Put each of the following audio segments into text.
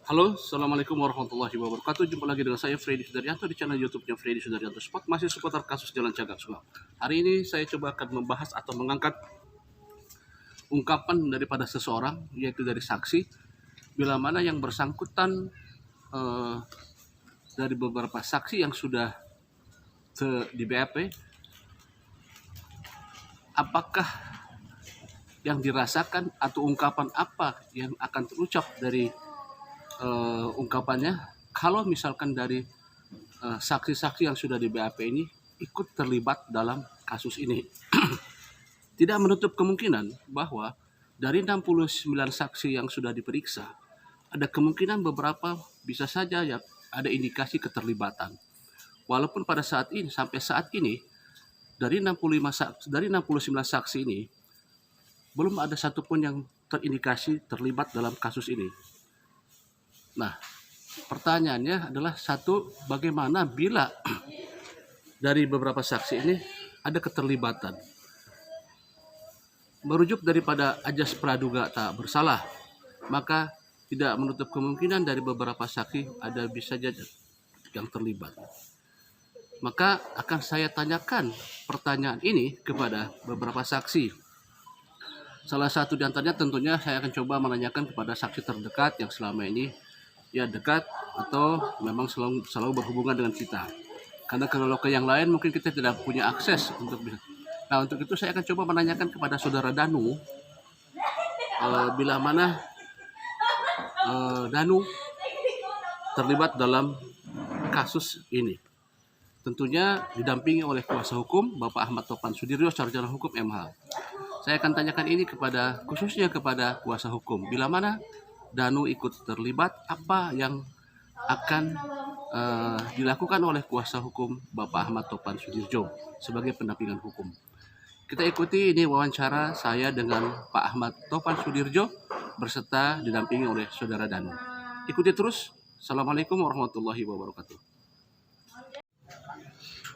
Halo, Assalamualaikum warahmatullahi wabarakatuh. Jumpa lagi dengan saya Freddy Sudaryanto di channel YouTube-nya Freddy Sudaryanto Spot, masih seputar kasus Jalan Cagak Subang. Hari ini saya coba akan membahas atau mengangkat ungkapan daripada seseorang, yaitu dari saksi, bila mana yang bersangkutan dari beberapa saksi yang sudah di BAP, apakah yang dirasakan atau ungkapan apa yang akan terucap dari ungkapannya kalau misalkan dari saksi-saksi yang sudah di BAP ini ikut terlibat dalam kasus ini. Tidak menutup kemungkinan bahwa dari 69 saksi yang sudah diperiksa, ada kemungkinan beberapa bisa saja ya ada indikasi keterlibatan. Walaupun pada saat ini, sampai saat ini, dari 69 saksi ini, belum ada satupun yang terindikasi terlibat dalam kasus ini. Nah, pertanyaannya adalah satu, bagaimana bila dari beberapa saksi ini ada keterlibatan? Merujuk daripada ajas praduga tak bersalah, maka tidak menutup kemungkinan dari beberapa saksi ada bisa saja yang terlibat. Maka akan saya tanyakan pertanyaan ini kepada beberapa saksi. Salah satu di antaranya tentunya saya akan coba menanyakan kepada saksi terdekat yang selama ini ya dekat atau memang selalu berhubungan dengan kita. Karena kalau ke yang lain mungkin kita tidak punya akses untuk bisa. Nah, untuk itu saya akan coba menanyakan kepada saudara Danu, bila mana Danu terlibat dalam kasus ini. Tentunya didampingi oleh kuasa hukum Bapak Ahmad Topan Sudiryo, Sarjana Hukum MH. Saya akan tanyakan ini khususnya kepada kuasa hukum. Bila mana Danu ikut terlibat, apa yang akan dilakukan oleh kuasa hukum Bapak Ahmad Topan Sudirjo sebagai pendampingan hukum. Kita ikuti ini wawancara saya dengan Pak Ahmad Topan Sudirjo berserta didampingi oleh saudara Danu. Ikuti terus. Assalamualaikum warahmatullahi wabarakatuh.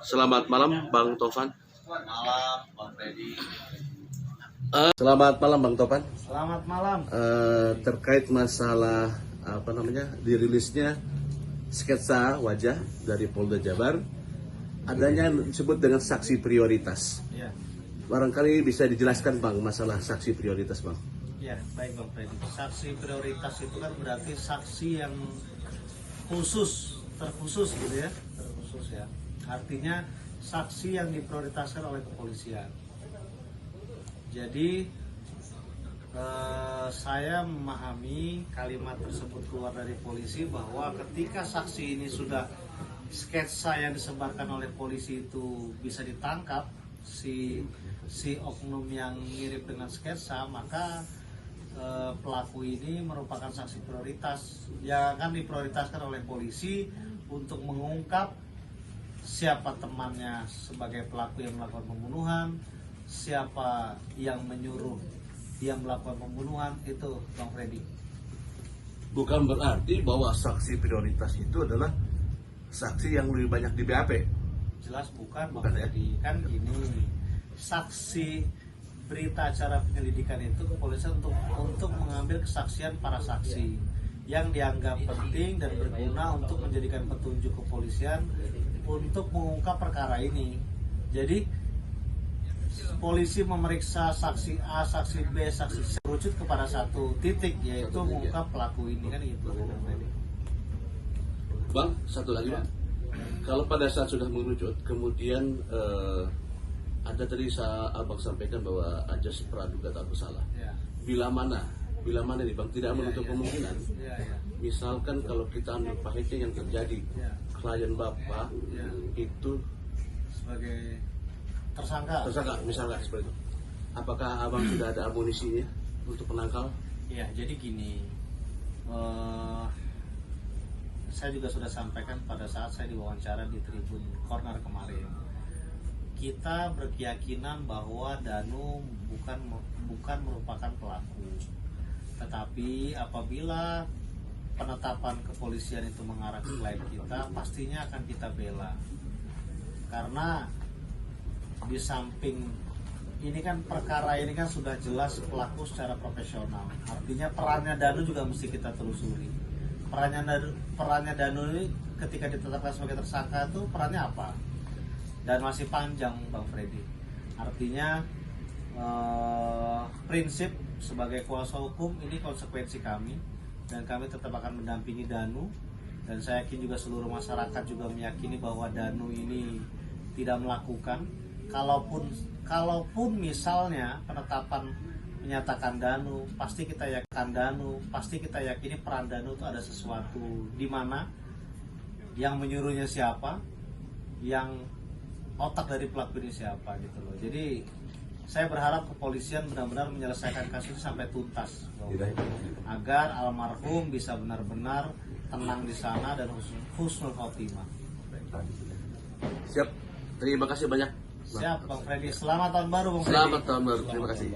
Selamat malam Bang Topan. Selamat malam Bang Freddy. Selamat malam Bang Topan. Selamat malam. Terkait masalah dirilisnya sketsa wajah dari Polda Jabar, adanya disebut dengan saksi prioritas. Ya. Barangkali bisa dijelaskan Bang masalah saksi prioritas Bang. Ya, baik Bang Freddy. Saksi prioritas itu kan berarti saksi yang terkhusus gitu ya, terkhusus ya. Artinya saksi yang diprioritaskan oleh kepolisian. Jadi saya memahami kalimat tersebut keluar dari polisi bahwa ketika saksi ini sudah sketsa yang disebarkan oleh polisi itu bisa ditangkap si oknum yang mirip dengan sketsa, maka pelaku ini merupakan saksi prioritas yang akan diprioritaskan oleh polisi untuk mengungkap siapa temannya sebagai pelaku yang melakukan pembunuhan, siapa yang menyuruh dia melakukan pembunuhan, itu Bang Freddy. Bukan berarti bahwa saksi prioritas itu adalah saksi yang lebih banyak di BAP. Jelas bukan Bang Bukan, ya? Freddy. Kan gini, saksi berita acara penyelidikan itu kepolisian untuk mengambil kesaksian para saksi yang dianggap penting dan berguna untuk menjadikan petunjuk kepolisian untuk mengungkap perkara ini. Jadi polisi memeriksa saksi A, saksi B, saksi C merucut kepada satu titik, yaitu mengungkap pelaku ini, kan gitu. Bang, satu lagi Bang. Kalau pada saat sudah mengerucut, kemudian ada tadi Abang sampaikan bahwa ajas praduga tak bersalah. Ya. Bila mana nih Bang, tidak menutup kemungkinan. Ya. Misalkan kalau kita ambil pahitnya yang terjadi, Ya. klien Bapak Ya. itu Sebagai tersangka. misalkan seperti itu. Apakah Abang sudah ada amunisinya untuk penangkal? Ya, jadi gini, saya juga sudah sampaikan pada saat saya diwawancara di Tribun Corner kemarin. Kita berkeyakinan bahwa Danu bukan merupakan pelaku. Tetapi apabila penetapan kepolisian itu mengarah ke klien kita, pastinya akan kita bela. Karena di samping ini kan perkara ini kan sudah jelas pelaku secara profesional. Artinya perannya Danu juga mesti kita telusuri. perannya Danu ini ketika ditetapkan sebagai tersangka itu perannya apa? Dan masih panjang, Bang Freddy. Artinya prinsip sebagai kuasa hukum ini konsekuensi kami, dan kami tetap akan mendampingi Danu, dan saya yakin juga seluruh masyarakat juga meyakini bahwa Danu ini tidak melakukan. Kalaupun misalnya penetapan menyatakan Danu, pasti kita yakini peran Danu itu ada sesuatu di mana yang menyuruhnya siapa, yang otak dari pelaku ini siapa gitu loh. Jadi saya berharap kepolisian benar-benar menyelesaikan kasus ini sampai tuntas, agar almarhum bisa benar-benar tenang di sana dan husnul khotimah. Siap. Terima kasih banyak. Siap, Bang Freddy. Selamat tahun baru, Bang Freddy. Selamat tahun baru. Terima kasih.